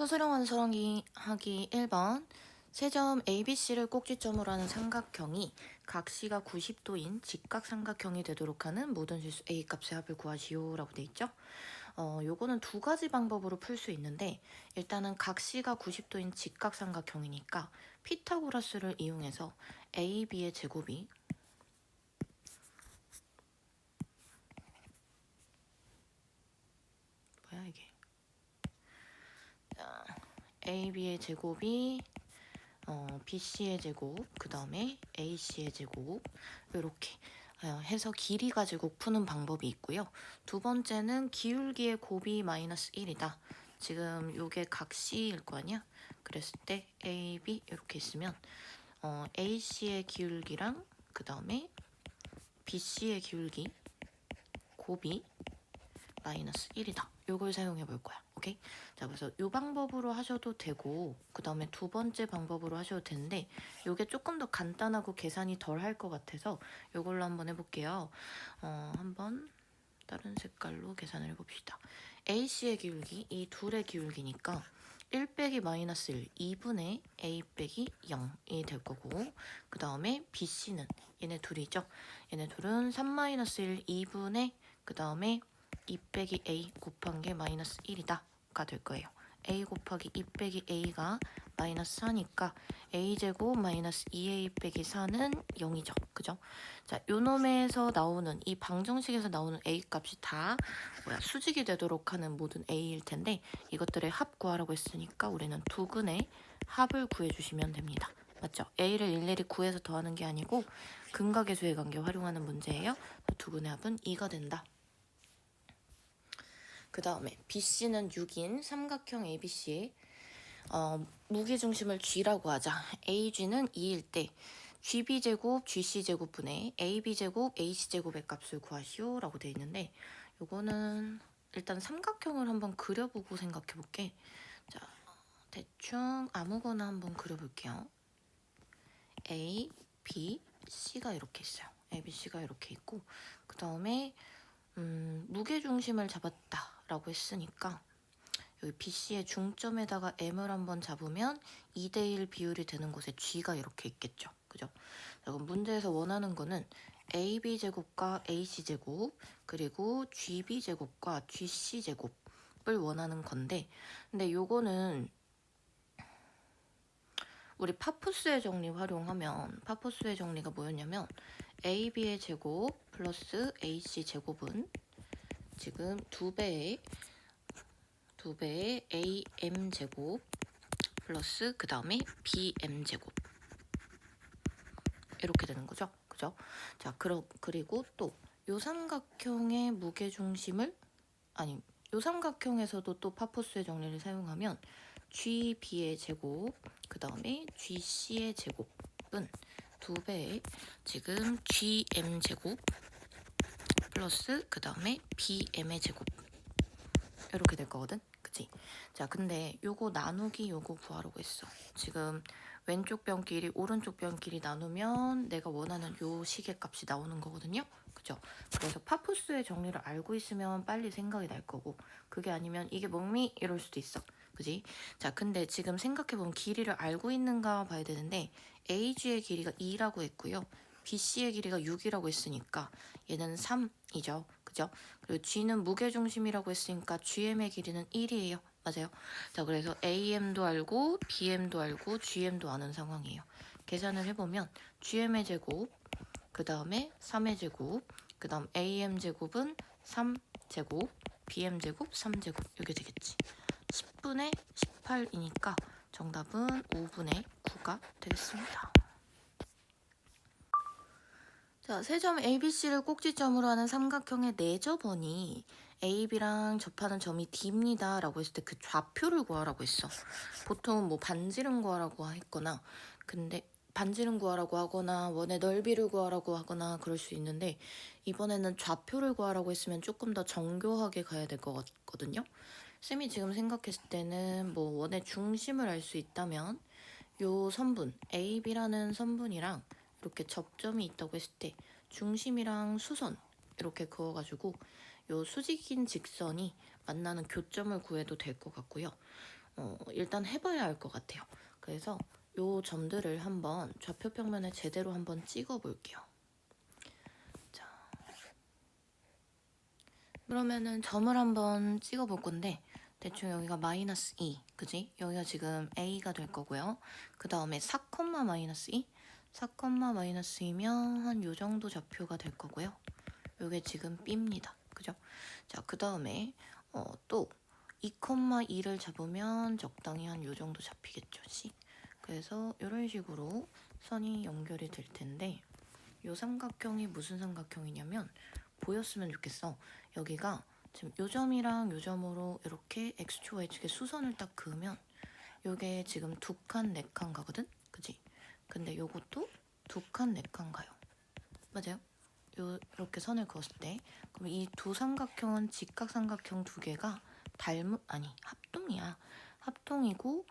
서술형 완성하기 1번. 세점 ABC를 꼭지점으로 하는 삼각형이 각시가 90도인 직각삼각형이 되도록 하는 모든 실수 A값의 합을 구하시오 라고 돼 있죠. 요거는 두 가지 방법으로 풀 수 있는데, 일단은 각시가 90도인 직각삼각형이니까 피타고라스를 이용해서 AB의 제곱이 뭐야 이게? AB의 제곱이 BC의 제곱, 그 다음에 AC의 제곱, 이렇게 해서 길이 가지고 푸는 방법이 있고요. 두 번째는 기울기의 곱이 마이너스 1이다. 지금 요게 각시일 거 아니야? 그랬을 때 AB 이렇게 있으면 AC의 기울기랑 그 다음에 BC의 기울기 곱이 마이너스 1이다. 요걸 사용해 볼 거야. 오케이? 자, 그래서 요 방법으로 하셔도 되고, 그 다음에 두 번째 방법으로 하셔도 되는데, 요게 조금 더 간단하고 계산이 덜 할 것 같아서 요걸로 한번 해볼게요. 한번 다른 색깔로 계산을 해봅시다. AC의 기울기, 이 둘의 기울기니까 1 빼기 마이너스 1, 2분의 A 빼기 0이 될 거고, 그 다음에 BC는 얘네 둘이죠. 얘네 둘은 3 마이너스 1, 2분의 그 다음에 2 빼기 A 곱한 게 마이너스 1이다 가 될 거예요. A 곱하기 2 빼기 A가 마이너스 4니까 A제곱 마이너스 2A 빼기 4는 0이죠. 그죠? 자, 요 놈에서 나오는 이 방정식에서 나오는 A 값이 다 수직이 되도록 하는 모든 A일 텐데, 이것들의 합 구하라고 했으니까 우리는 두근의 합을 구해주시면 됩니다. 맞죠? A를 일일이 구해서 더하는 게 아니고 근각의 관계 활용하는 문제예요. 두근의 합은 2가 된다. 그 다음에 BC는 6인 삼각형 ABC, 무게중심을 G라고 하자. AG는 2일 때 GB제곱 GC제곱분의 AB제곱 AC제곱의 값을 구하시오 라고 되어 있는데, 요거는 일단 삼각형을 한번 그려보고 생각해 볼게. 자, 대충 아무거나 한번 그려볼게요. A, B, C가 이렇게 있어요. A, B, C가 이렇게 있고, 그 다음에 무게중심을 잡았다라고 했으니까 여기 BC의 중점에다가 M을 한번 잡으면 2대1 비율이 되는 곳에 G가 이렇게 있겠죠. 그죠? 그럼 문제에서 원하는 거는 AB제곱과 AC제곱, 그리고 GB제곱과 GC제곱을 원하는 건데, 근데 요거는 우리 파푸스의 정리 활용하면, 파푸스의 정리가 뭐였냐면 AB의 제곱 플러스 AC 제곱은 지금 2배의 AM 제곱 플러스 그 다음에 BM 제곱 이렇게 되는 거죠. 그죠? 자, 그리고 또 요 삼각형의 무게중심을, 아니, 요 삼각형에서도 또 파푸스의 정리를 사용하면 GB의 제곱 그 다음에 GC의 제곱은 2배의 지금 GM 제곱 플러스 그 다음에 BM의 제곱 이렇게 될 거거든. 그치? 자, 근데 요거 나누기 요거 구하라고 했어. 지금 왼쪽 변끼리 오른쪽 변끼리 나누면 내가 원하는 요 식의 값이 나오는 거거든요. 그죠? 그래서 파푸스의 정리를 알고 있으면 빨리 생각이 날 거고, 그게 아니면 이게 뭐니? 이럴 수도 있어. 그지? 자, 근데 지금 생각해보면 길이를 알고 있는가 봐야 되는데, AG의 길이가 2라고 했고요. BC의 길이가 6이라고 했으니까 얘는 3이죠. 그죠? 그리고 G는 무게중심이라고 했으니까 GM의 길이는 1이에요. 맞아요. 자, 그래서 AM도 알고 BM도 알고 GM도 아는 상황이에요. 계산을 해보면 GM의 제곱, 그 다음에 3의 제곱, 그 다음 AM 제곱은 3제곱, BM 제곱 3제곱 이렇게 되겠지. 10분의 18이니까 정답은 5분의 9가 되겠습니다. 자, 세점 ABC를 꼭지점으로 하는 삼각형의 내접원이 AB랑 접하는 점이 D입니다 라고 했을 때 그 좌표를 구하라고 했어. 보통은 뭐 반지름 구하라고 했거나, 근데 반지름 구하라고 하거나 원의 넓이를 구하라고 하거나 그럴 수 있는데, 이번에는 좌표를 구하라고 했으면 조금 더 정교하게 가야 될 것 같거든요. 쌤이 지금 생각했을 때는 뭐 원의 중심을 알 수 있다면 요 선분 AB라는 선분이랑 이렇게 접점이 있다고 했을 때 중심이랑 수선 이렇게 그어가지고 요 수직인 직선이 만나는 교점을 구해도 될 것 같고요. 일단 해봐야 할 것 같아요. 그래서 요 점들을 한번 좌표 평면에 제대로 한번 찍어 볼게요. 자, 그러면은 점을 한번 찍어 볼 건데 대충 여기가 마이너스 2, 그지? 여기가 지금 A가 될 거고요. 그 다음에 4, 마이너스 2, 4, 마이너스 2면 한 요 정도 좌표가 될 거고요. 요게 지금 B입니다. 그죠? 자, 그 다음에 또 2,2를 잡으면 적당히 한 요 정도 잡히겠죠, C. 그래서 이런 식으로 선이 연결이 될 텐데 요 삼각형이 무슨 삼각형이냐면 보였으면 좋겠어. 여기가 지금 요 점이랑 요 점으로 이렇게 X축, Y축에 수선을 딱 그으면 요게 지금 두 칸, 네 칸 가거든? 그지? 근데 요것도 두 칸, 네 칸 가요. 맞아요? 이렇게 선을 그었을 때 그럼 이 두 삼각형은 직각삼각형 두 개가 합동이야. 합동이고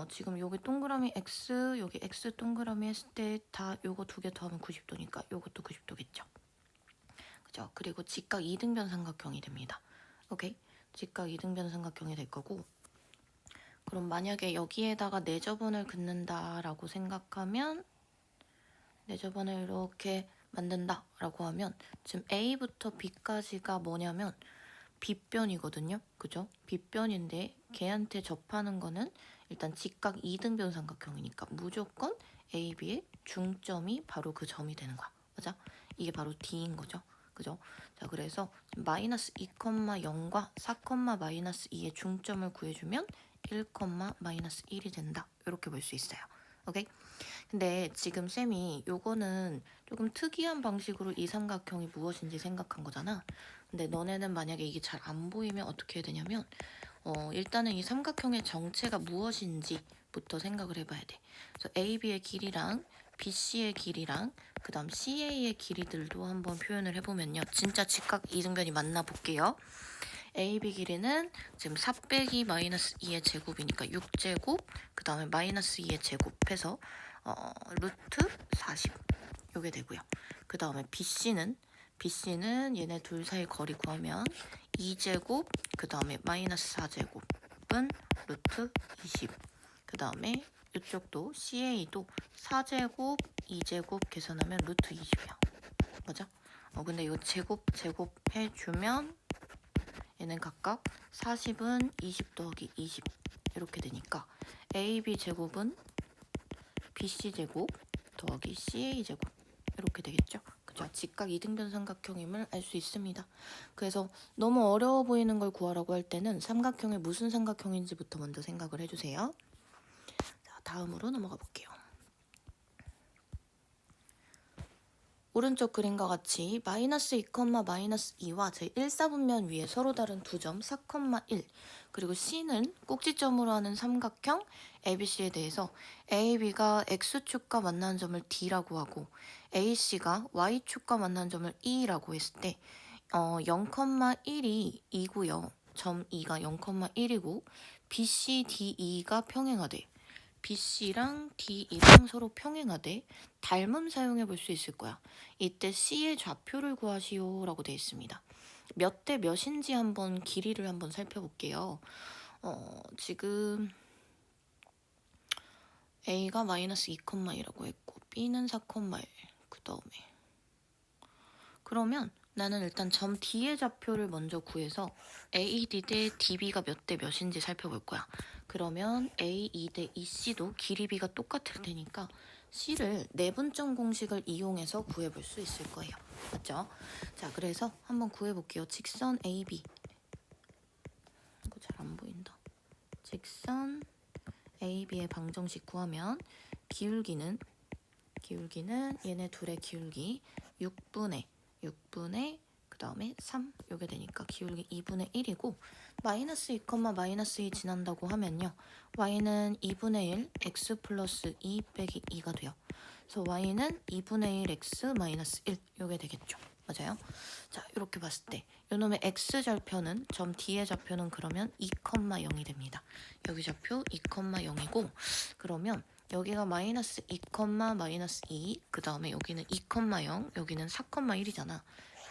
지금 여기 동그라미 X, 여기 X 동그라미 했을 때 다 요거 두 개 더하면 90도니까 요것도 90도겠죠. 그죠? 그리고 직각 이등변 삼각형이 됩니다. 오케이? 직각 이등변 삼각형이 될 거고 그럼 만약에 여기에다가 내저번을 긋는다라고 생각하면 내저번을 이렇게 만든다라고 하면 지금 A부터 B까지가 뭐냐면 빗변이거든요. 그죠? 빗변인데 걔한테 접하는 거는 일단 직각 이등변 삼각형이니까 무조건 A, B의 중점이 바로 그 점이 되는 거야. 맞아? 이게 바로 D인 거죠. 그죠? 자, 그래서 마이너스 2,0과 4, 마이너스 2의 중점을 구해주면 1, 마이너스 1이 된다. 이렇게 볼 수 있어요. 오케이? 근데 지금 쌤이 요거는 조금 특이한 방식으로 이 삼각형이 무엇인지 생각한 거잖아. 근데 너네는 만약에 이게 잘 안 보이면 어떻게 해야 되냐면 일단은 이 삼각형의 정체가 무엇인지부터 생각을 해봐야 돼. 그래서 AB의 길이랑 BC의 길이랑 그 다음 CA의 길이들도 한번 표현을 해보면요. 진짜 직각 이등변이 맞나 볼게요. AB 길이는 지금 4 빼기 마이너스 2의 제곱이니까 6제곱 그 다음에 마이너스 2의 제곱해서 루트 40 요게 되고요. 그 다음에 BC는 얘네 둘 사이 거리 구하면 2제곱 그 다음에 마이너스 4제곱은 루트 20 그 다음에 이쪽도 CA도 4제곱 2제곱 계산하면 루트 20이야. 맞아? 근데 이거 제곱 해주면 얘는 각각 40은 20 더하기 20 이렇게 되니까 AB 제곱은 BC 제곱 더하기 CA 제곱 이렇게 되겠죠. 그죠? 직각 이등변 삼각형임을 알 수 있습니다. 그래서 너무 어려워 보이는 걸 구하라고 할 때는 삼각형이 무슨 삼각형인지부터 먼저 생각을 해주세요. 자, 다음으로 넘어가 볼게요. 오른쪽 그림과 같이 마이너스 2, 마이너스 2와 제1사분면 위에 서로 다른 두 점 4, 1 그리고 C는 꼭지점으로 하는 삼각형 ABC에 대해서 AB가 X축과 만나는 점을 D라고 하고 AC가 Y축과 만나는 점을 E라고 했을 때 0,1이 2고요. 점 2가 0,1이고 BC, DE가 평행하대. BC랑 DE랑 서로 평행하되 닮음 사용해 볼 수 있을 거야. 이때 C의 좌표를 구하시오라고 되어 있습니다. 몇 대 몇인지 한번 길이를 한번 살펴볼게요. 지금 A가 마이너스 2,1이라고 했고 B는 4,1 그 다음에 그러면 나는 일단 점 D의 좌표를 먼저 구해서 AD 대 DB가 몇 대 몇인지 살펴볼 거야. 그러면 AE 대 EC도 길이 B가 똑같을 테니까 C를 내분점 공식을 이용해서 구해볼 수 있을 거예요. 맞죠? 자, 그래서 한번 구해볼게요. 직선 AB. 이거 잘 안 보인다. 직선 AB의 방정식 구하면 기울기는 얘네 둘의 기울기 6분의 그 다음에 3 요게 되니까 기울기 2분의 1이고 마이너스 2, 마이너스 2 지난다고 하면요. y는 2분의 1 x 플러스 2 빼기 2가 돼요. 그래서 y는 2분의 1 x 마이너스 1 요게 되겠죠. 맞아요? 자, 이렇게 봤을 때 요놈의 x좌표는 점 D의 좌표는 그러면 2,0이 됩니다. 여기 좌표 2,0이고 그러면 여기가 마이너스 2, 마이너스 2, 그 다음에 여기는 2,0, 여기는 4,1이잖아.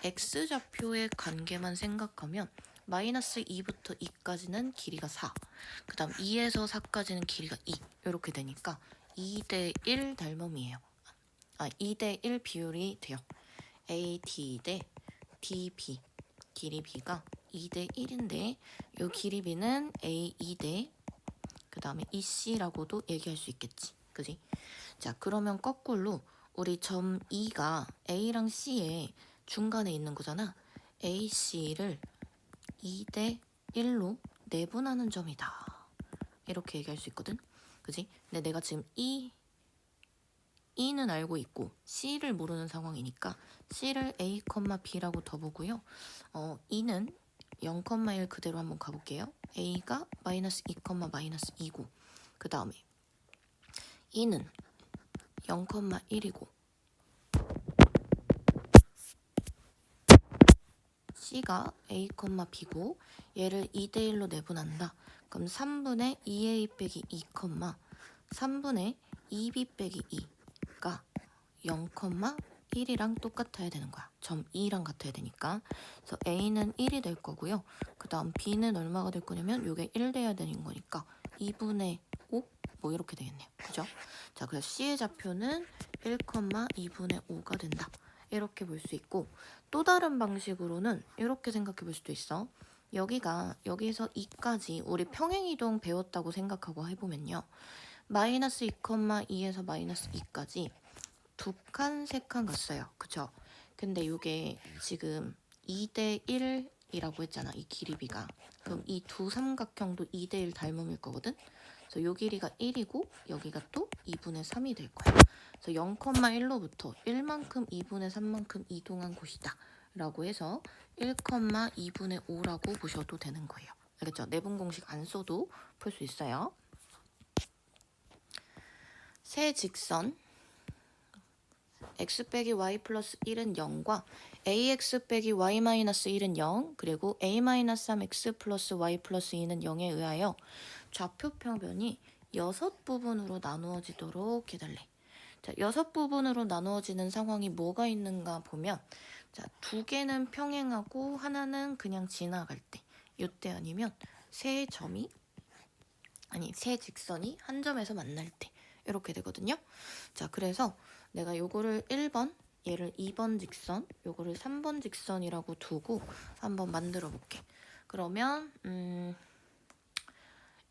x좌표의 관계만 생각하면 마이너스 2부터 2까지는 길이가 4. 그 다음 2에서 4까지는 길이가 2. 이렇게 되니까 2대1 닮음이에요. 2대1 비율이 돼요. AD 대 DB. 길이 B가 2대1인데 이 길이 B는 A2 대 그 다음에 EC라고도 얘기할 수 있겠지. 그지? 자, 그러면 거꾸로 우리 점 E가 A랑 C의 중간에 있는 거잖아. AC를 2대 1로 내분하는 점이다. 이렇게 얘기할 수 있거든. 그지? 근데 내가 지금 E는 알고 있고 C를 모르는 상황이니까 C를 A, B라고 더 보고요. E는 0,1 그대로 한번 가볼게요. A가 마이너스 2, 마이너스 2고 그 다음에 E는 0,1이고 C가 A, B고 얘를 2대1로 내분한다. 그럼 3분의 2A 빼기 2, 3분의 2B 빼기 2가 0,1이랑 똑같아야 되는 거야. 점 2랑 같아야 되니까. 그래서 A는 1이 될 거고요. 그 다음 B는 얼마가 될 거냐면 이게 1 돼야 되는 거니까 2분의 5? 뭐 이렇게 되겠네요. 그죠? 자, 그래서 C의 좌표는 1, 2분의 5가 된다. 이렇게 볼 수 있고 또 다른 방식으로는 이렇게 생각해 볼 수도 있어. 여기서 2까지 우리 평행이동 배웠다고 생각하고 해보면요. 마이너스 2, 2에서 마이너스 2까지 2칸, 3칸 갔어요. 그쵸? 근데 이게 지금 2대1이라고 했잖아. 이 길이 B가. 그럼 이 두 삼각형도 2대1 닮음일 거거든? 그래서 요 길이가 1이고 여기가 또 2분의 3이 될 거야. 그래서 0,1로부터 1만큼 2분의 3만큼 이동한 곳이다. 라고 해서 1,2분의 5라고 보셔도 되는 거예요. 알겠죠? 내분 공식 안 써도 풀 수 있어요. 세 직선 x 빼기 y 플러스 1은 0과 ax 빼기 y 마이너스 1은 0 그리고 a 마이너스 3x 플러스 y 플러스 2는 0에 의하여 좌표평면이 6부분으로 나누어지도록 해달래. 자, 6부분으로 나누어지는 상황이 뭐가 있는가 보면 자, 2개는 평행하고 하나는 그냥 지나갈 때 이때 아니면 세 직선이 한 점에서 만날 때 이렇게 되거든요. 자, 그래서 내가 요거를 1번, 얘를 2번 직선, 요거를 3번 직선이라고 두고 한번 만들어 볼게. 그러면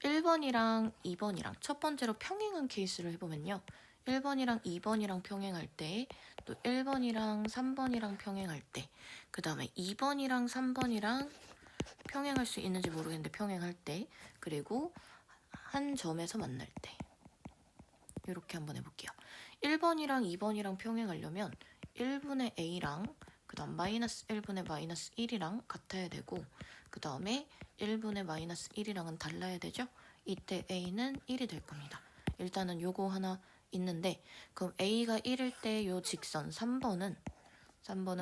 1번이랑 2번이랑 첫 번째로 평행한 케이스를 해보면요. 1번이랑 2번이랑 평행할 때, 또 1번이랑 3번이랑 평행할 때, 그 다음에 2번이랑 3번이랑 평행할 수 있는지 모르겠는데 평행할 때, 그리고 한 점에서 만날 때 이렇게 한번 해볼게요. 1번이랑 2번이랑 평행하려면 1분의 a랑 그 다음 마이너스 1분의 마이너스 1이랑 같아야 되고 그 다음에 1분의 마이너스 1이랑은 달라야 되죠. 이때 a는 1이 될 겁니다. 일단은 요거 하나 있는데 그럼 a가 1일 때 요 직선 3번은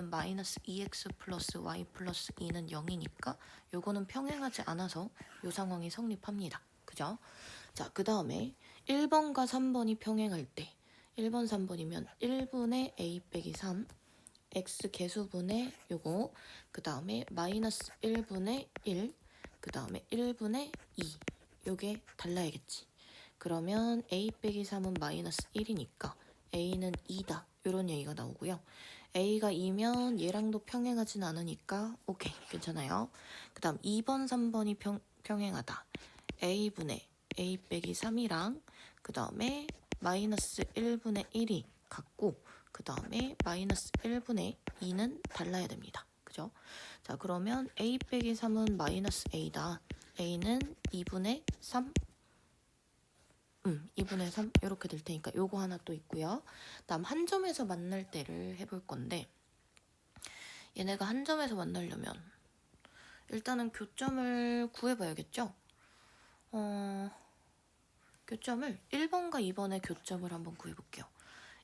마이너스 2x 플러스 y 플러스 2는 0이니까 요거는 평행하지 않아서 요 상황이 성립합니다. 그죠? 자, 그 다음에 1번과 3번이 평행할 때 1번, 3번이면 1분의 a 빼기 3 x 개수분의 요거 그 다음에 마이너스 1분의 1 그 다음에 1분의 2 요게 달라야겠지. 그러면 a 빼기 3은 마이너스 1이니까 a는 2다 요런 얘기가 나오고요. a가 2면 얘랑도 평행하진 않으니까 오케이 괜찮아요. 그 다음 2번 3번이 평행하다. a분의 a 빼기 3이랑 그 다음에 마이너스 1분의 1이 같고 그 다음에 마이너스 1분의 2는 달라야 됩니다. 그죠? 자, 그러면 a 빼기 3은 마이너스 a다. a는 2분의 3 2분의 3 이렇게 될 테니까 요거 하나 또 있고요. 다음 한 점에서 만날 때를 해볼 건데 얘네가 한 점에서 만나려면 일단은 교점을 구해봐야겠죠? 교점을 1번과 2번의 교점을 한번 구해볼게요.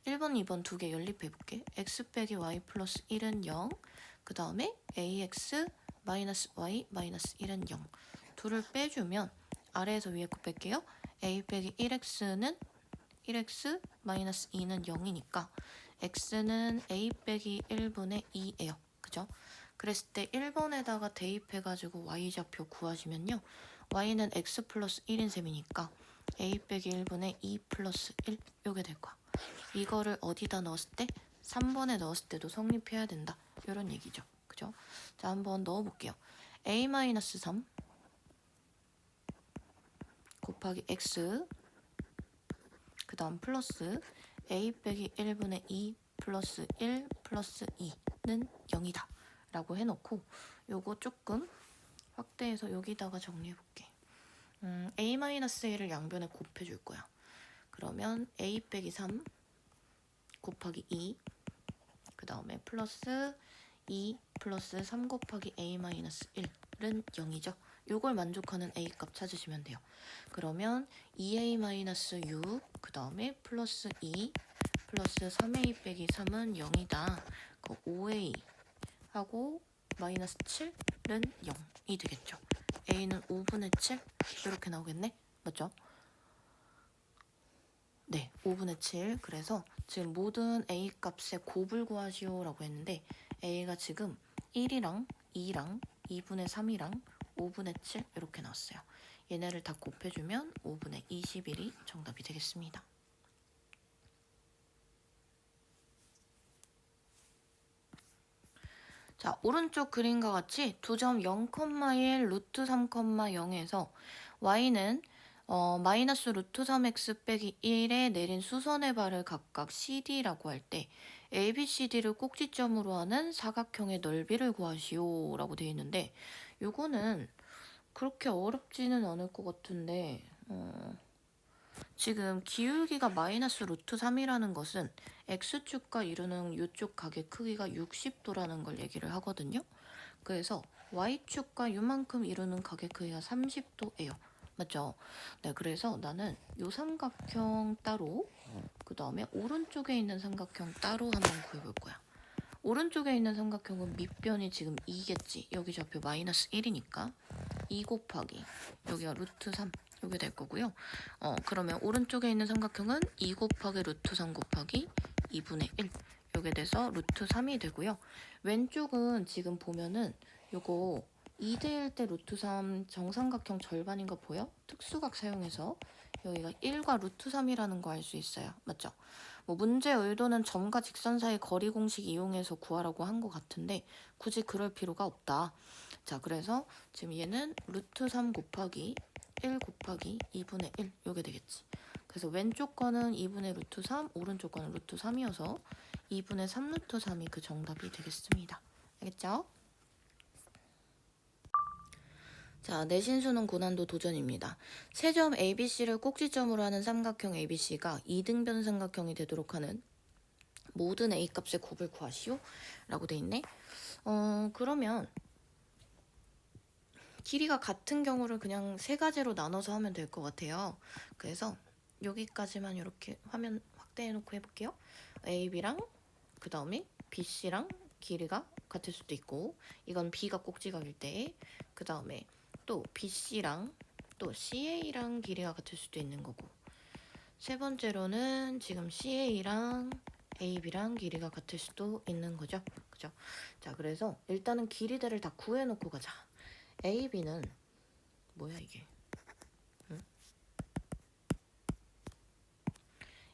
1번, 2번 두 개 연립해볼게. x 빼기 y 플러스 1은 0. 그 다음에 ax 마이너스 y 마이너스 1은 0. 둘을 빼주면 아래에서 위에 거 뺄게요. a 빼기 1x는 1x 마이너스 2는 0이니까 x는 a 빼기 1분의 2예요. 그죠? 그랬을 때 1번에다가 대입해가지고 y좌표 구하시면요. y는 x 플러스 1인 셈이니까 a 빼기 1분의 2 플러스 1 요게 될 거야. 이거를 어디다 넣었을 때? 3번에 넣었을 때도 성립해야 된다. 이런 얘기죠. 그죠? 자, 한번 넣어볼게요. a-3 곱하기 x 그 다음 플러스 a 빼기 1분의 2 플러스 1 플러스 2는 0이다 라고 해놓고 요거 조금 확대해서 여기다가 정리해볼게. a-a를 양변에 곱해줄 거야. 그러면 a 빼기 3 곱하기 2 그 다음에 플러스 2 플러스 3 곱하기 a-1은 0이죠. 요걸 만족하는 a 값 찾으시면 돼요. 그러면 2a-6 그 다음에 플러스 2 플러스 3a 빼기 3은 0이다. 그 5a 하고 마이너스 7은 0이 되겠죠. a는 5분의 7 이렇게 나오겠네. 맞죠? 네, 5분의 7. 그래서 지금 모든 a 값의 곱을 구하시오 라고 했는데 a가 지금 1이랑 2랑 2분의 3이랑 5분의 7 이렇게 나왔어요. 얘네를 다 곱해주면 5분의 21이 정답이 되겠습니다. 자, 오른쪽 그림과 같이 두 점 0,1 루트 3,0에서 y는 마이너스 루트 3x 빼기 1에 내린 수선의 발을 각각 CD라고 할 때 ABCD를 꼭지점으로 하는 사각형의 넓이를 구하시오 라고 되어 있는데 요거는 그렇게 어렵지는 않을 것 같은데 지금 기울기가 마이너스 루트 3이라는 것은 x축과 이루는 이쪽 각의 크기가 60도라는 걸 얘기를 하거든요. 그래서 y축과 이만큼 이루는 각의 크기가 30도예요. 맞죠? 네, 그래서 나는 요 삼각형 따로 그 다음에 오른쪽에 있는 삼각형 따로 한번 구해볼 거야. 오른쪽에 있는 삼각형은 밑변이 지금 2겠지. 여기 좌표 마이너스 1이니까 2 곱하기 여기가 루트 3 이게 될 거고요. 그러면 오른쪽에 있는 삼각형은 2 곱하기 루트 3 곱하기 2분의 1 이게 돼서 루트 3이 되고요. 왼쪽은 지금 보면은 요거 2대1 때 루트 3 정삼각형 절반인 거 보여? 특수각 사용해서 여기가 1과 루트 3이라는 거 알 수 있어요. 맞죠? 뭐 문제 의도는 점과 직선 사이 거리 공식 이용해서 구하라고 한 것 같은데 굳이 그럴 필요가 없다. 자, 그래서 지금 얘는 루트 3 곱하기 1 곱하기 2분의 1 요게 되겠지. 그래서 왼쪽 거는 2분의 루트 3, 오른쪽 거는 루트 3이어서 2분의 3 루트 3이 그 정답이 되겠습니다. 알겠죠? 자, 내신 수능 고난도 도전입니다. 세 점 ABC를 꼭지점으로 하는 삼각형 ABC가 2등변 삼각형이 되도록 하는 모든 A 값의 곱을 구하시오 라고 돼 있네. 그러면 길이가 같은 경우를 그냥 세 가지로 나눠서 하면 될 것 같아요. 그래서 여기까지만 이렇게 화면 확대해 놓고 해볼게요. AB랑 그 다음에 BC랑 길이가 같을 수도 있고 이건 B가 꼭지각일 때 그 다음에 또 BC랑 또 CA랑 길이가 같을 수도 있는 거고 세 번째로는 지금 CA랑 AB랑 길이가 같을 수도 있는 거죠. 그죠? 자, 그래서 일단은 길이들을 다 구해놓고 가자. AB는 뭐야 이게? 응?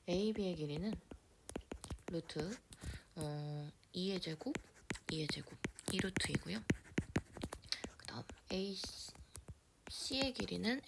AB의 길이는 루트 2의 제곱 2의 제곱 2루트이고요. 그 다음 AC의 길이는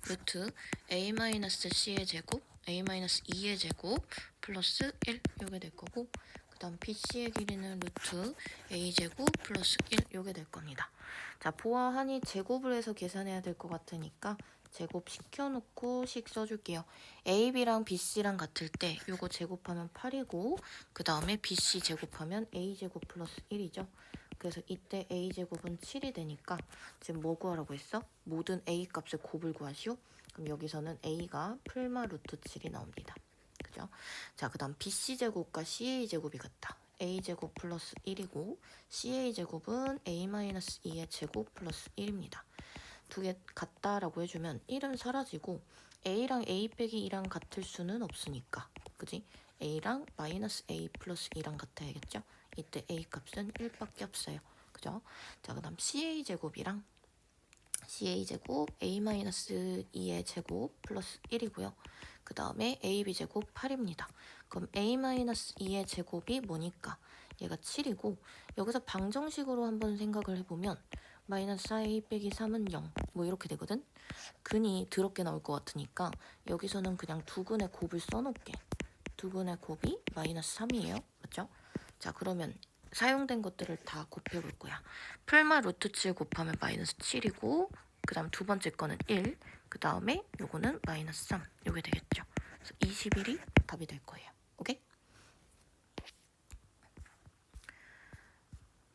루트 A-C의 제곱 A-2의 제곱 플러스 1 요게 될 거고 그 다음 BC의 길이는 루트 A제곱 플러스 1 요게 될 겁니다. 자, 보아하니 제곱을 해서 계산해야 될 것 같으니까 제곱 시켜놓고 식 써줄게요. AB랑 BC랑 같을 때 요거 제곱하면 8이고 그 다음에 BC 제곱하면 A제곱 플러스 1이죠. 그래서 이때 A제곱은 7이 되니까 지금 뭐 구하라고 했어? 모든 A 값의 곱을 구하시오. 그럼 여기서는 A가 풀마 루트 7이 나옵니다. 그죠? 자, 그 다음 BC제곱과 CA제곱이 같다. A제곱 플러스 1이고 CA제곱은 A-2의 제곱 플러스 1입니다. 두 개 같다라고 해주면 1은 사라지고 A랑 A 빼기 2랑 같을 수는 없으니까 그지? A랑 마이너스 A 플러스 2랑 같아야겠죠? 이때 a 값은 1밖에 없어요. 그죠? 자, 그 다음 CA 제곱이랑 CA 제곱 A-2의 제곱 플러스 1이고요. 그 다음에 AB 제곱 8입니다. 그럼 A-2의 제곱이 뭐니까? 얘가 7이고 여기서 방정식으로 한번 생각을 해보면 마이너스 4A 빼기 3은 0 뭐 이렇게 되거든? 근이 더럽게 나올 것 같으니까 여기서는 그냥 두근의 곱을 써놓을게. 두근의 곱이 마이너스 3이에요. 맞죠? 자, 그러면 사용된 것들을 다 곱해볼 거야. 풀마 루트 7 곱하면 마이너스 7이고 그 다음 두 번째 거는 1, 그 다음에 요거는 마이너스 3 요게 되겠죠. 그래서 21이 답이 될 거예요. 오케이?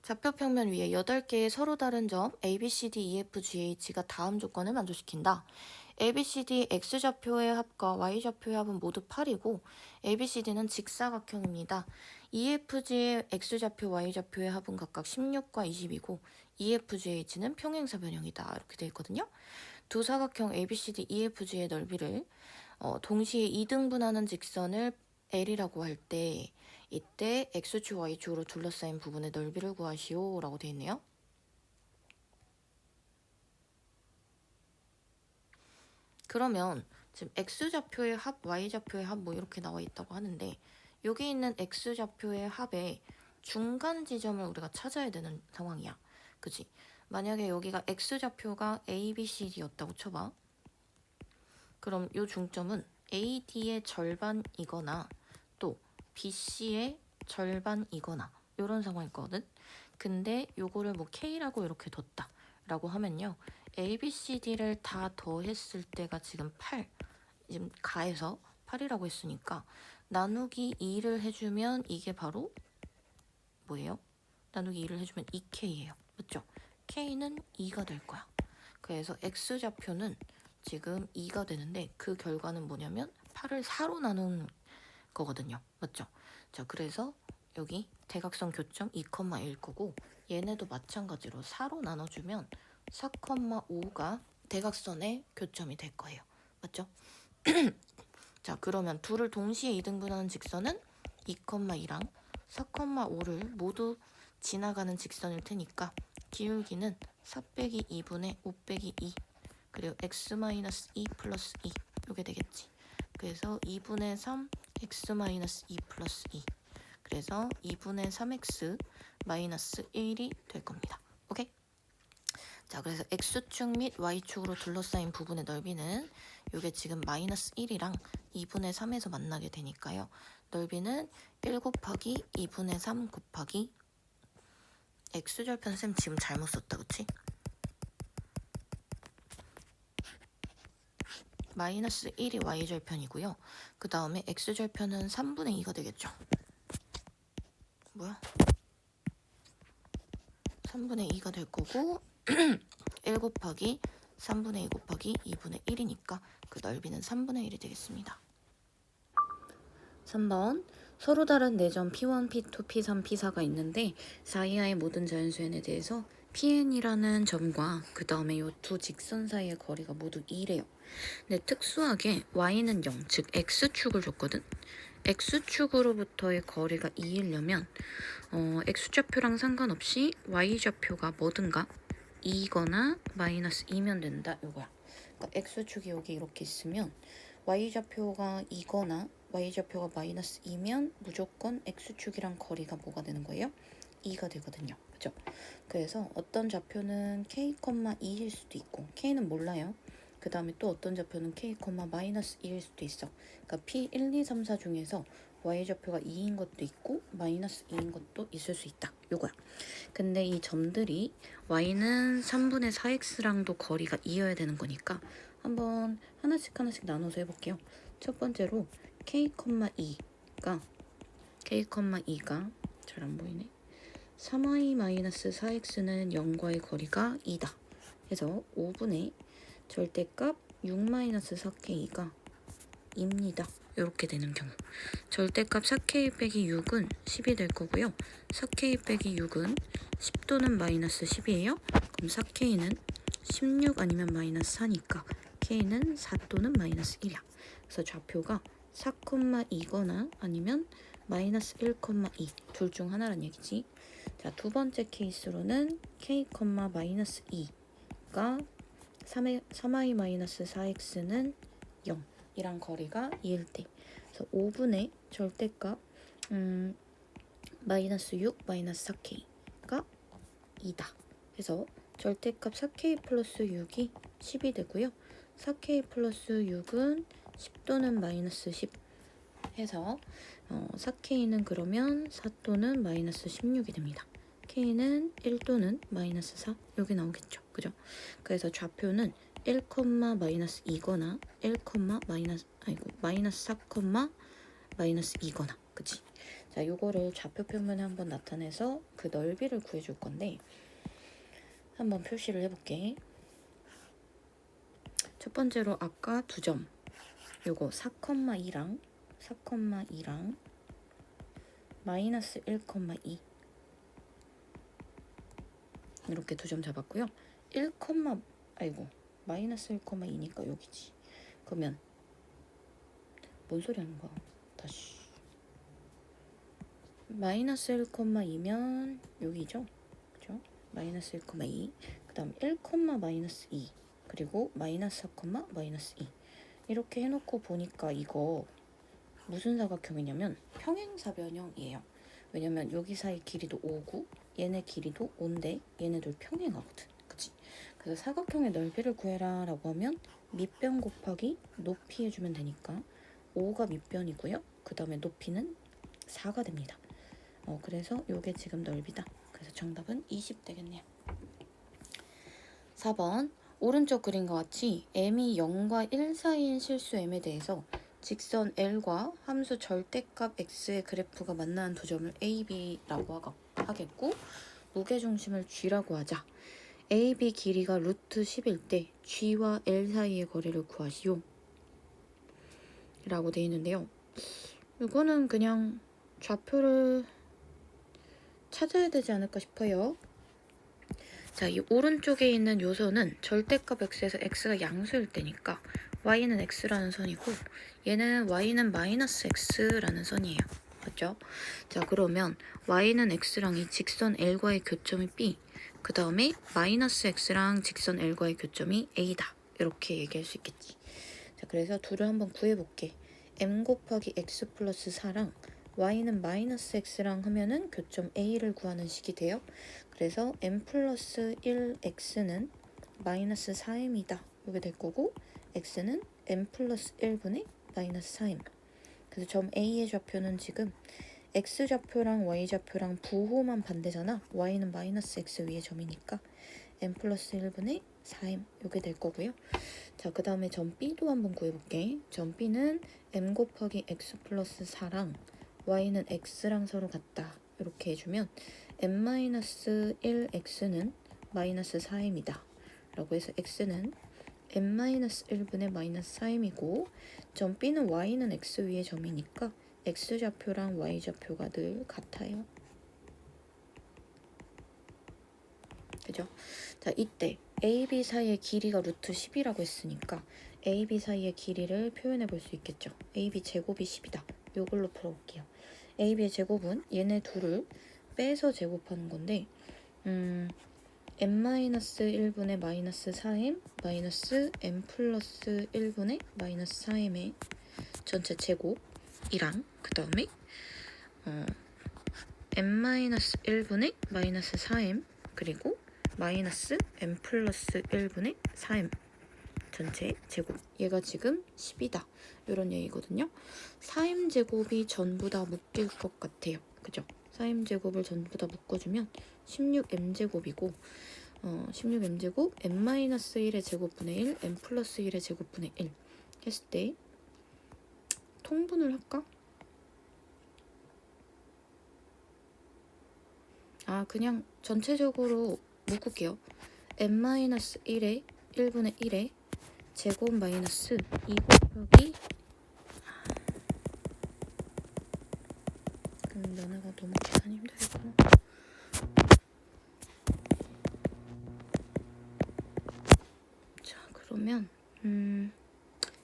좌표 평면 위에 8개의 서로 다른 점 A, B, C, D, E, F, G, H가 다음 조건을 만족시킨다. A, B, C, D X좌표의 합과 Y좌표의 합은 모두 8이고 A, B, C, D는 직사각형입니다. E, F, G의 X좌표, Y좌표의 합은 각각 16과 20이고 E, F, G, H는 평행사 변형이다. 이렇게 되어 있거든요. 두 사각형 A, B, C, D, E, F, G의 넓이를 동시에 2등분하는 직선을 L이라고 할 때 이때 X축, Y축으로 둘러싸인 부분의 넓이를 구하시오 라고 되어 있네요. 그러면 지금 X좌표의 합, Y좌표의 합 뭐 이렇게 나와 있다고 하는데 여기 있는 X좌표의 합의 중간 지점을 우리가 찾아야 되는 상황이야. 그치? 만약에 여기가 X좌표가 A, B, C, D였다고 쳐봐. 그럼 이 중점은 AD의 절반이거나 또 BC의 절반이거나 이런 상황이거든. 근데 요거를 뭐 K라고 이렇게 뒀다 라고 하면요. A, B, C, D를 다 더했을 때가 지금 8, 지금 가해서 8이라고 했으니까 나누기 2를 해주면 이게 바로 뭐예요? 나누기 2를 해주면 2K예요. 맞죠? K는 2가 될 거야. 그래서 X좌표는 지금 2가 되는데 그 결과는 뭐냐면 8을 4로 나눈 거거든요. 맞죠? 자, 그래서 여기 대각선 교점 2,1 거고 얘네도 마찬가지로 4로 나눠주면 4,5가 대각선의 교점이 될 거예요. 맞죠? 자, 그러면 둘을 동시에 이등분하는 직선은 2,2랑 4,5를 모두 지나가는 직선일 테니까 기울기는 4 빼기 2분의 5 빼기 2 그리고 x-2 플러스 2 이게 되겠지. 그래서 2분의 3 x-2 플러스 2 그래서 2분의 3x 마이너스 1이 될 겁니다. 오케이? 자, 그래서 x축 및 y축으로 둘러싸인 부분의 넓이는 이게 지금 마이너스 1이랑 2분의 3에서 만나게 되니까요. 넓이는 1 곱하기 2분의 3 곱하기 x절편 쌤 지금 잘못 썼다 그치? 마이너스 1이 y절편이고요. 그 다음에 x절편은 3분의 2가 되겠죠. 뭐야? 3분의 2가 될 거고 1 곱하기 3분의 2 곱하기 2분의 1이니까 그 넓이는 3분의 1이 되겠습니다. 3번 서로 다른 4점 P1, P2, P3, P4가 있는데 사이하의 모든 자연수연에 대해서 PN이라는 점과 그 다음에 이 두 직선 사이의 거리가 모두 2래요. 근데 특수하게 Y는 0, 즉 X축을 줬거든. X축으로부터의 거리가 2이려면 X좌표랑 상관없이 Y좌표가 뭐든가 2거나 마이너스 2면 된다 이거야. 그러니까 X축이 여기 이렇게 있으면 Y좌표가 2거나 Y좌표가 마이너스 2면 무조건 X축이랑 거리가 뭐가 되는 거예요? 2가 되거든요. 그죠? 그래서 어떤 좌표는 K, 2일 수도 있고 K는 몰라요. 그 다음에 또 어떤 좌표는 K, 마이너스 2일 수도 있어. 그러니까 P 1, 2, 3, 4 중에서 Y좌표가 2인 것도 있고 마이너스 2인 것도 있을 수 있다. 요거야. 근데 이 점들이 Y는 3분의 4X랑도 거리가 2여야 되는 거니까 한번 하나씩 나눠서 해볼게요. 첫 번째로 K,2가 잘 안 보이네. 3y-4x는 0과의 거리가 2다. 해서 5분의 절대값 6-4k가 2입니다. 이렇게 되는 경우 절대값 4k 빼기 6은 10이 될 거고요. 4k 빼기 6은 10 또는 마이너스 10이에요. 그럼 4k는 16 아니면 마이너스 4니까 k는 4 또는 마이너스 1이야. 그래서 좌표가 4,2거나 아니면 마이너스 1,2 둘 중 하나란 얘기지. 자, 두 번째 케이스로는 k, 마이너스 2가 3i 마이너스 4x는 0 이란 거리가 2일 때, 그래서 5분의 절대값 마이너스 6 마이너스 4k가 2다. 그래서 절대값 4k 플러스 6이 10이 되고요. 4k 플러스 6은 10 또는 마이너스 10 해서 4k는 그러면 4 또는 마이너스 16이 됩니다. k는 1 또는 마이너스 4 여기 나오겠죠. 그죠? 그래서 좌표는 1, 마이너스 2거나 1, 마이너스 4, 마이너스 2거나 그치? 자, 요거를 좌표 평면에 한번 나타내서 그 넓이를 구해줄 건데 한번 표시를 해볼게. 첫 번째로 아까 두 점 요거 4,2랑 마이너스 1,2 이렇게 두 점 잡았고요. 마이너스 1,2니까 여기지. 그러면 뭔 소리 하는 거야? 다시 마이너스 1,2면 여기죠? 그죠? 마이너스 1,2 그 다음 1, 마이너스 2 그리고 마이너스 4, 마이너스 2 이렇게 해놓고 보니까 이거 무슨 사각형이냐면 평행사변형이에요. 왜냐면 여기 사이 길이도 5고 얘네 길이도 5인데 얘네들 평행하거든. 그치? 그래서 사각형의 넓이를 구해라 라고 하면 밑변 곱하기 높이 해주면 되니까 5가 밑변이고요. 그 다음에 높이는 4가 됩니다. 그래서 요게 지금 넓이다. 그래서 정답은 20 되겠네요. 4번 오른쪽 그림과 같이 m이 0과 1 사이인 실수 m에 대해서 직선 L과 함수 절대값 x의 그래프가 만나는 두 점을 A, B라고 하겠고 무게중심을 G라고 하자. A, B 길이가 루트 10일 때 G와 L 사이의 거리를 구하시오 라고 되어 있는데요. 이거는 그냥 좌표를 찾아야 되지 않을까 싶어요. 자, 이 오른쪽에 있는 요소는 절대값 x에서 x가 양수일 때니까 y는 x라는 선이고 얘는 y는 마이너스 x라는 선이에요. 맞죠? 자, 그러면 y는 x랑 이 직선 L과의 교점이 B, 그 다음에 마이너스 x랑 직선 L과의 교점이 A다. 이렇게 얘기할 수 있겠지. 자, 그래서 둘을 한번 구해볼게. m 곱하기 x 플러스 4랑 y는 마이너스 x랑 하면은 교점 A를 구하는 식이 돼요. 그래서 m 플러스 1x는 마이너스 4m이다. 이게 될 거고 x는 m 플러스 1분의 마이너스 4m. 그래서 점 A의 좌표는 지금 x좌표랑 y좌표랑 부호만 반대잖아. y는 마이너스 x 위의 점이니까 m 플러스 1분의 4m 이게 될 거고요. 자, 그 다음에 점 B도 한번 구해볼게. 점 B는 m 곱하기 x 플러스 4랑 y는 x랑 서로 같다. 이렇게 해주면 m-1x는 마이너스 4m이다. 라고 해서 x는 m-1분의 마이너스 4m이고 점 B는 y는 x 위의 점이니까 x좌표랑 y좌표가 늘 같아요. 그죠? 자, 이때 A, B 사이의 길이가 루트 10이라고 했으니까 A, B 사이의 길이를 표현해 볼 수 있겠죠. A, B 제곱이 10이다. 요걸로 풀어볼게요. A, B의 제곱은 얘네 둘을 빼서 제곱하는 건데 m-1분의 마이너스 4m 마이너스 m 플러스 1분의 마이너스 4m의 전체 제곱이랑 그 다음에 m-1분의 마이너스 4m 그리고 마이너스 m 플러스 1분의 4m 전체 제곱 얘가 지금 10이다 이런 얘기거든요. 4m 제곱이 전부 다 묶일 것 같아요. 그죠? 4m 제곱을 전부 다 묶어주면 16m 제곱이고 16m 제곱 m-1의 제곱분의 1 m 플러스 1의 제곱분의 1 했을 때 통분을 할까? 그냥 전체적으로 묶을게요. m-1의 1분의 1의 제곱 마이너스 2 곱하기 면허가 너무 계산이 힘들겠구나. 자, 그러면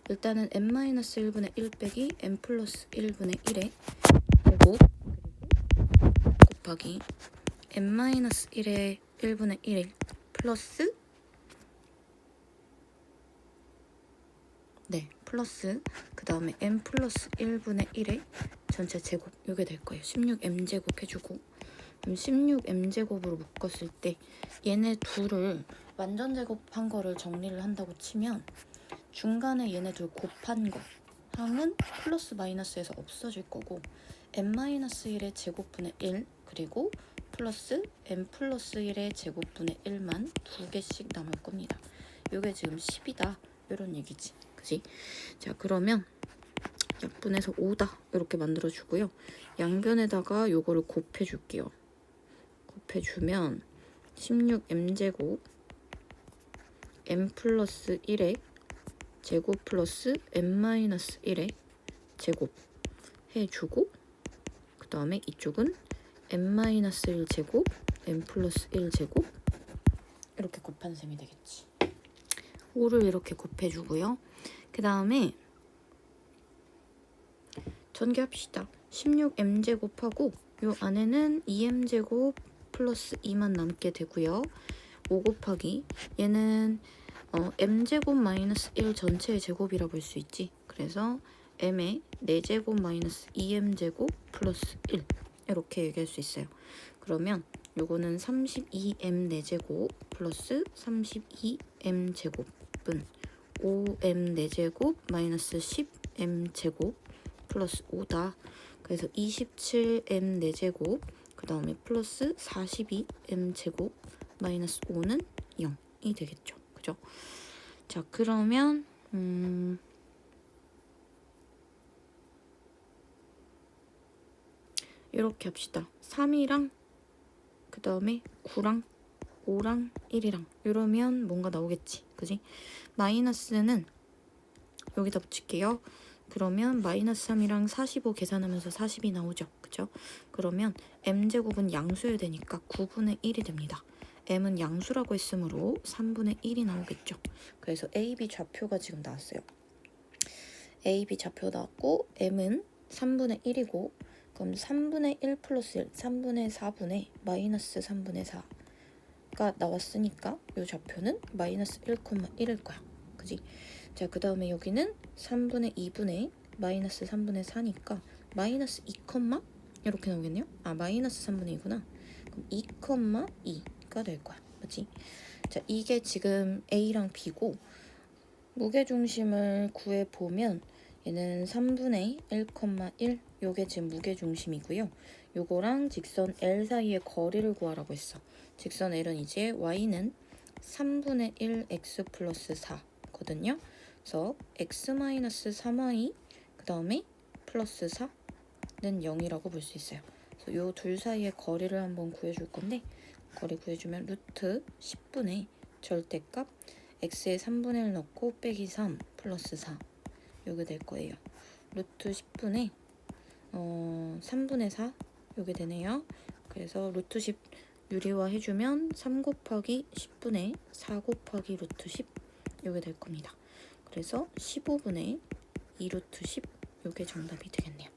일단은 m-1분의 1 빼기 m 플러스 1분의 1의 제곱 곱하기 n-1의 1분의 1 플러스 플러스 그 다음에 n 플러스 1분의 1의 전체 제곱 이게 될 거예요. 16m제곱 해주고 그럼 16m제곱으로 묶었을 때 얘네 둘을 완전 제곱한 거를 정리를 한다고 치면 중간에 얘네 둘 곱한 거 항은 플러스 마이너스에서 없어질 거고 n-1의 제곱분의 1 그리고 플러스 n 플러스 1의 제곱분의 1만 두 개씩 남을 겁니다. 이게 지금 10이다 이런 얘기지. 그지? 자 그러면 약분해서 5다 이렇게 만들어주고요. 양변에다가 요거를 곱해줄게요. 곱해주면 16m제곱 n 플러스 1의 제곱 플러스 n-1의 제곱 해주고 그 다음에 이쪽은 n-1제곱 n 플러스 1제곱 이렇게 곱한 셈이 되겠지. 5를 이렇게 곱해주고요. 그 다음에 전개합시다. 16m제곱하고 요 안에는 2m제곱 플러스 2만 남게 되고요. 5 곱하기 얘는 m제곱 마이너스 1 전체의 제곱이라 볼 수 있지. 그래서 m의 4제곱 마이너스 2m제곱 플러스 1 이렇게 얘기할 수 있어요. 그러면 요거는 32m 4제곱 플러스 32m제곱은 5m 4제곱 마이너스 10m제곱 플러스 5다. 그래서 27m 4제곱 그 다음에 플러스 42m제곱 마이너스 5는 0이 되겠죠. 그죠? 자 그러면 이렇게 합시다. 3이랑 그 다음에 9랑 5랑 1이랑 이러면 뭔가 나오겠지. 그지? 마이너스는 여기다 붙일게요. 그러면 마이너스 3이랑 45 계산하면서 40이 나오죠. 그죠? 그러면 m제곱은 양수여야 되니까 9분의 1이 됩니다. m은 양수라고 했으므로 3분의 1이 나오겠죠. 그래서 a, b 좌표가 지금 나왔어요. a, b 좌표 나왔고 m은 3분의 1이고 그럼 3분의 1 플러스 1, 3분의 4분의 마이너스 3분의 4가 나왔으니까 이 좌표는 마이너스 1,1일 거야. 그지? 자, 그 다음에 여기는 3분의 2분의 마이너스 3분의 4니까 마이너스 2, 이렇게 나오겠네요. 아, 마이너스 3분의 2구나. 그럼 2,2가 될 거야. 맞지? 자, 이게 지금 A랑 B고 무게중심을 구해보면 얘는 3분의 1,1 요게 지금 무게중심이고요. 요거랑 직선 L 사이의 거리를 구하라고 했어. 직선 L은 이제 Y는 3분의 1 X 플러스 4거든요. 그래서 X-3Y 그 다음에 플러스 4는 0이라고 볼 수 있어요. 그래서 요 둘 사이의 거리를 한번 구해줄 건데 거리 구해주면 루트 10분의 절대값 x에 3분의 1 넣고 빼기 3 플러스 4 요게 될 거예요. 루트 10분의 3분의 4 요게 되네요. 그래서 루트 10 유리화 해주면 3 곱하기 10분의 4 곱하기 루트 10 요게 될 겁니다. 그래서 15분의 2 루트 10 요게 정답이 되겠네요.